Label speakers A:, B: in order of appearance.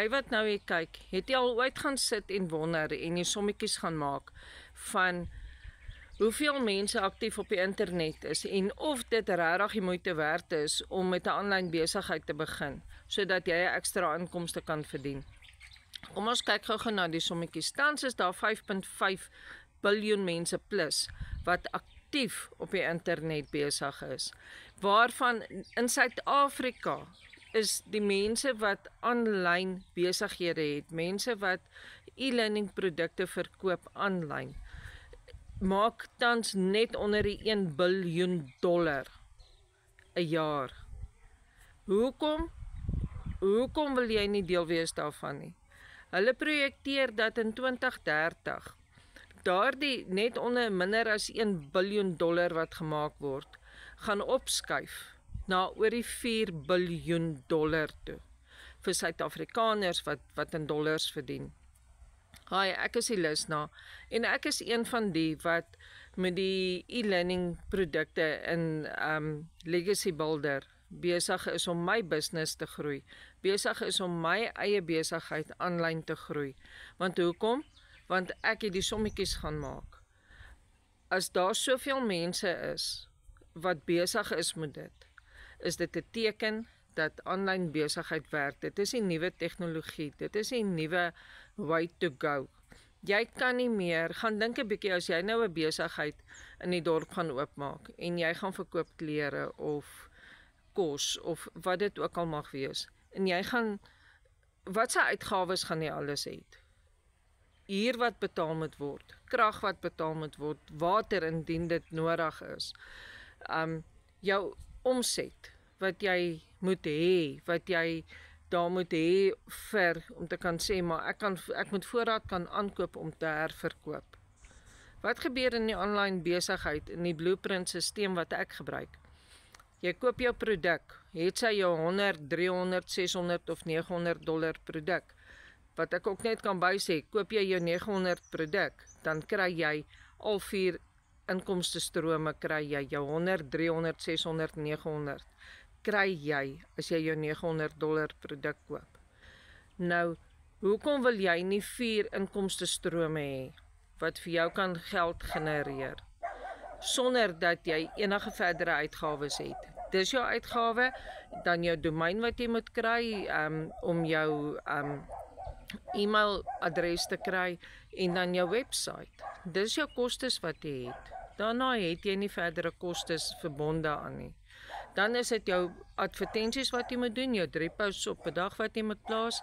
A: Jy wat nou hier kyk, het jy al ooit gaan sit en wonder en jy sommetjies gaan maak van hoeveel mense aktief op die internet is en of dit regtig die moeite werd is om met 'n aanlyn besigheid te begin, sodat jy 'n ekstra inkomste kan verdien. Kom ons kyk gou-gou na die sommetjies. Tans is daar 5.5 biljoen mense plus wat aktief op die internet besig is. Waarvan in Suid-Afrika is die mense wat aanlyn besighede het, mense wat e-learning produkte verkoop aanlyn, maak tans net onder die $1 biljoen 'n jaar. Hoekom wil jy nie deel wees daarvan nie? Hulle projekteer dat in 2030 daardie net onder minder as $1 biljoen wat gemaak word, gaan opskuif na oor die $4 biljoen toe vir Suid-Afrikaners wat in dollars verdien. Hi, ek is Elisna en ek is een van die wat met die e-learning produkte in Legacy Builder besig is om my business te groei, besig is om my eie besigheid aanlyn te groei. Want hoekom? Want ek het die sommetjies gaan maak. As daar soveel mense is wat besig is met dit, is dit 'n teken dat aanlyn besigheid werk. Dit is die nuwe tegnologie, dit is die nuwe way to go. Jy kan nie meer, gaan dink 'n bietjie as jy nou 'n besigheid in die dorp gaan oopmaak en jy gaan verkoop klere of kos of wat dit ook al mag wees. En jy gaan, wat se uitgawes gaan jy alles hê? Huur wat betaal moet word, krag wat betaal moet word, water indien dit nodig is. Jou omset wat jy moet hê, wat jy daar moet hê vir om te kan sê maar ek moet voorraad kan aankoop om te herverkoop. Wat gebeur in die aanlyn besigheid in die blueprint stelsel wat ek gebruik? Jy koop jou produk, het sy jou $100, $300, $600 of $900 produk. Wat ek ook net kan bysê, koop jy jou 900 produk, dan kry jy al 4 inkomste strome, kry jy jou $100, $300, $600, $900. Kry jy as jy jou $900 produk koop. Nou, hoekom wil jy nie 4 inkomste strome hê wat vir jou kan geld genereer sonder dat jy enige verdere uitgawes het? Dis jou uitgawe, dan jou domein wat jy moet kry om jou e-mailadres te kry en dan jou website. Dis jou kostes wat jy het. Daarna het jy nie verdere kostes verbonde aan nie. Dan is dit jou advertensies wat jy moet doen, jou 3 posts op 'n dag wat jy moet plaas.